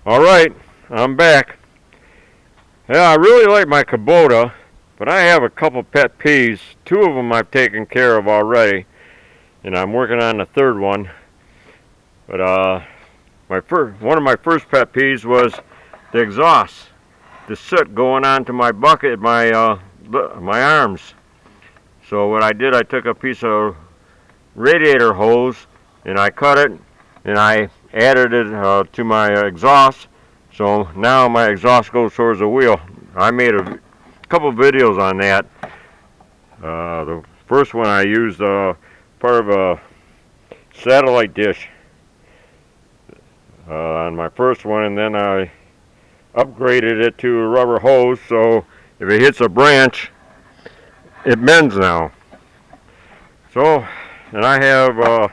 Alright, I'm back. Yeah, I really like my Kubota, but I have a couple pet peeves. Two of them I've taken care of already, and I'm working on the third one. But one of my first pet peeves was the exhaust, the soot going onto my bucket, my arms. So what I did, I took a piece of radiator hose and I cut it and I added it to my exhaust. So now my exhaust goes towards the wheel. I made a couple videos on that. The first one I used part of a satellite dish on my first one, and then I upgraded it to a rubber hose, so if it hits a branch, it bends now. So, and I have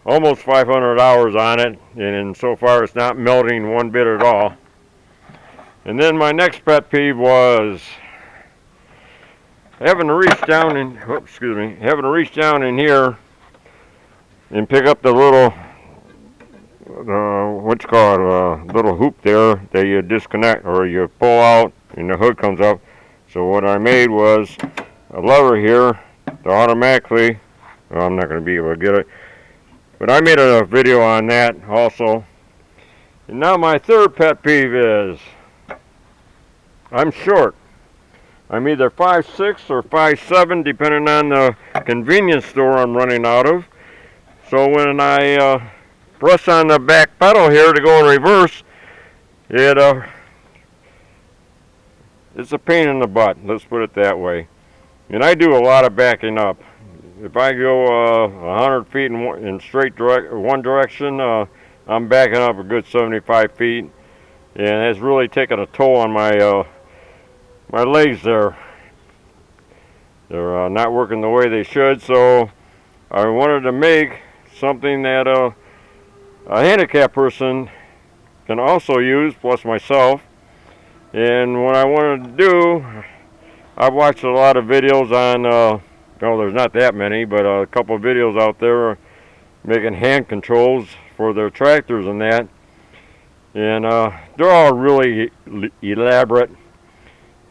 almost 500 hours on it, and so far it's not melting one bit at all. And then my next pet peeve was having to reach down in here and pick up the little little hoop there that you disconnect or you pull out and the hood comes up. So what I made was a lever here to automatically, well, I'm not going to be able to get it, but I made a video on that also. And now my third pet peeve is I'm short. I'm either 5'6" or 5'7", depending on the convenience store I'm running out of. So when I press on the back pedal here to go in reverse, it's a pain in the butt, let's put it that way. And I do a lot of backing up. If I go 100 feet in straight one direction, I'm backing up a good 75 feet. And it's really taken a toll on my legs there. They're not working the way they should, so I wanted to make something that a handicapped person can also use, plus myself. And what I wanted to do, I've watched a lot of videos on, there's not that many, but a couple of videos out there making hand controls for their tractors and that. And they're all really elaborate.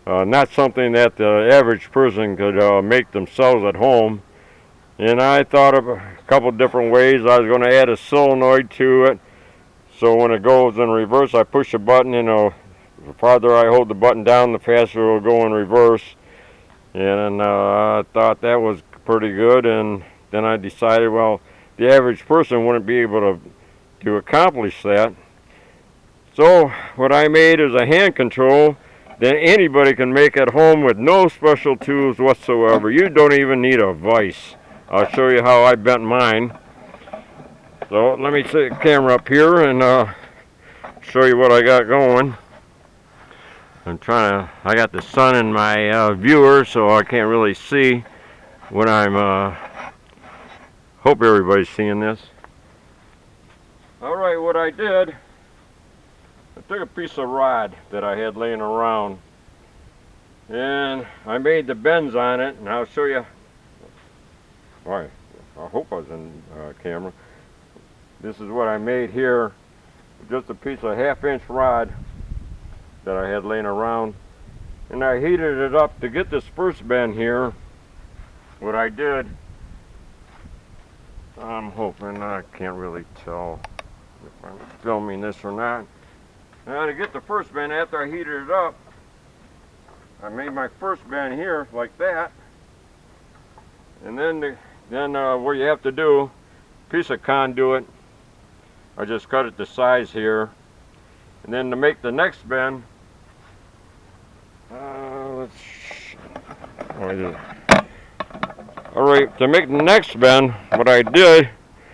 Not something that the average person could make themselves at home. And I thought of a couple different ways. I was going to add a solenoid to it, so when it goes in reverse, I push a button, and the farther I hold the button down, the faster it will go in reverse. And I thought that was pretty good, and then I decided, well, the average person wouldn't be able to accomplish that. So what I made is a hand control that anybody can make at home with no special tools whatsoever. You don't even need a vise. I'll show you how I bent mine. So let me set the camera up here and show you what I got going. I got the sun in my viewer, so I can't really see what hope everybody's seeing this. Alright, what I did, I took a piece of rod that I had laying around, and I made the bends on it, and I'll show you. Alright, I hope I was in camera. This is what I made here, just a piece of 1/2-inch rod that I had laying around, and I heated it up to get this first bend here. What I did, I'm hoping, I can't really tell if I'm filming this or not. Now to get the first bend, after I heated it up, I made my first bend here like that, and then what you have to do, piece of conduit, I just cut it to size here, and then to make the next bend, alright, to make the next bend, what I did,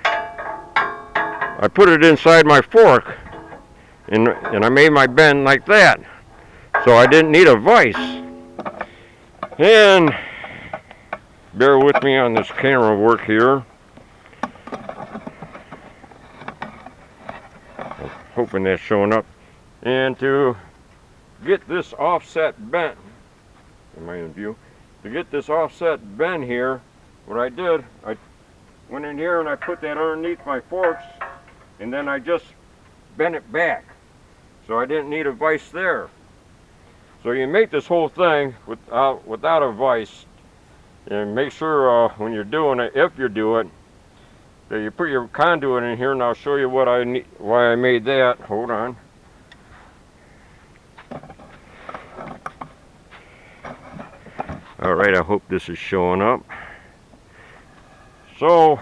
I put it inside my fork, and I made my bend like that, so I didn't need a vise. And bear with me on this camera work here. I'm hoping that's showing up. And to get this offset bent, am I in view? To get this offset bend here, what I did, I went in here and I put that underneath my forks, and then I just bent it back. so I didn't need a vise there. So you make this whole thing without a vise, and make sure when you're doing it, if you do it, that you put your conduit in here, and I'll show you what I need, why I made that. Hold on. All right, I hope this is showing up. So,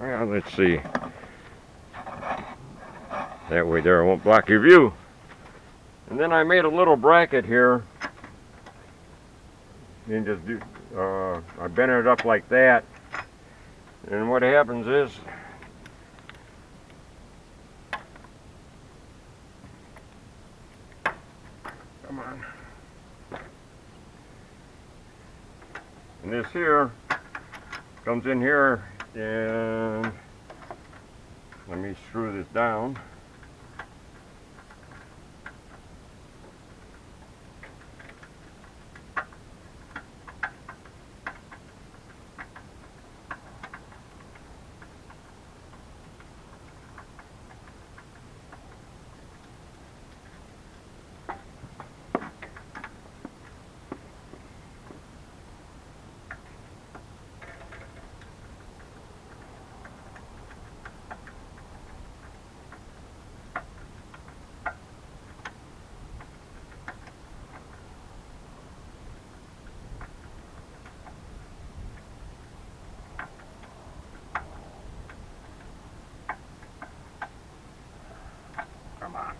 well, let's see. That way there, I won't block your view. And then I made a little bracket here, and just do, I bent it up like that. And what happens is, come on. And this here comes in here, and let me screw this down. Come on.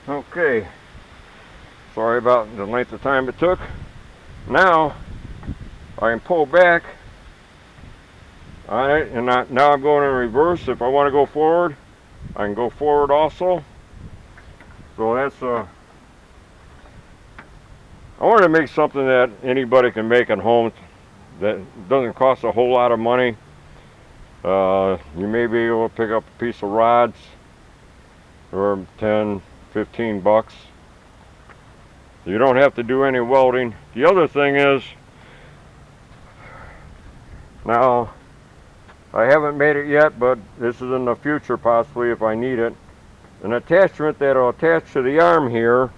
Okay, sorry about the length of time it took. Now I can pull back on it, and now I'm going in reverse. If I want to go forward, I can go forward also. So that's I wanted to make something that anybody can make at home that doesn't cost a whole lot of money. You may be able to pick up a piece of rods for 10, 15 bucks. You don't have to do any welding. The other thing is, now I haven't made it yet, but this is in the future possibly if I need it, an attachment that'll attach to the arm here.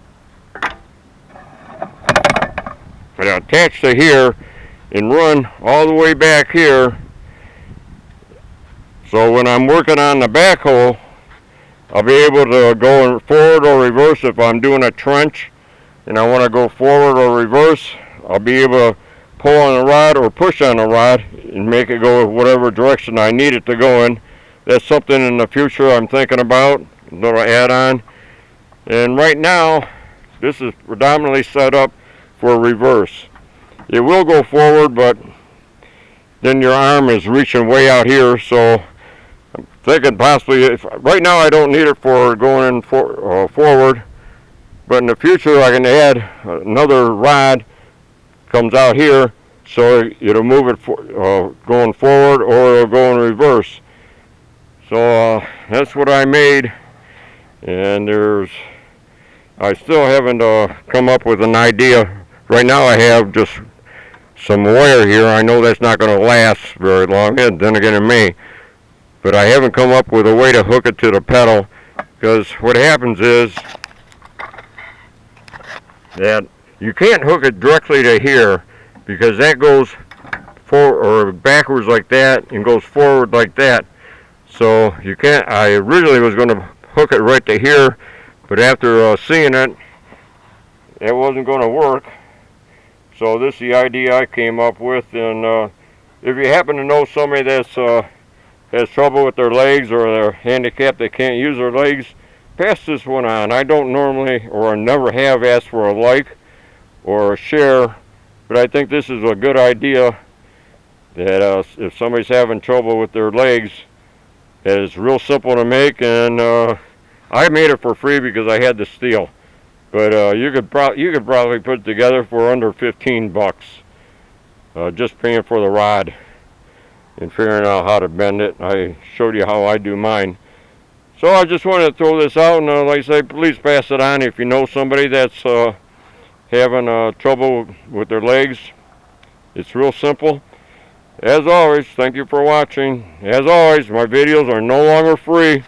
It'll attach to here and run all the way back here. So when I'm working on the backhoe, I'll be able to go forward or reverse. If I'm doing a trench and I want to go forward or reverse, I'll be able to pull on the rod or push on the rod and make it go whatever direction I need it to go in. That's something in the future I'm thinking about, a little add-on. And right now, this is predominantly set up for reverse. It will go forward, but then your arm is reaching way out here, so I'm thinking possibly, right now I don't need it for going forward, but in the future I can add another rod, comes out here, so it'll move it going forward or it'll go in reverse. So that's what I made, and I still haven't come up with an idea. Right now I have just some wire here. I know that's not going to last very long, and then again it may. But I haven't come up with a way to hook it to the pedal, because what happens is that you can't hook it directly to here, because that goes forward or backwards like that and goes forward like that. So you can't. I originally was going to hook it right to here, but after seeing it, it wasn't going to work. So this is the idea I came up with. And if you happen to know somebody that's has trouble with their legs or they're handicapped, they can't use their legs, pass this one on. I don't normally or never have asked for a like. or a share, but I think this is a good idea that if somebody's having trouble with their legs, it's real simple to make, and I made it for free because I had the steel. But you could probably put it together for under 15 bucks, just paying for the rod and figuring out how to bend it. I showed you how I do mine. So I just wanted to throw this out, and like I say, please pass it on if you know somebody that's having trouble with their legs. It's real simple. As always, thank you for watching. As always, my videos are no longer free.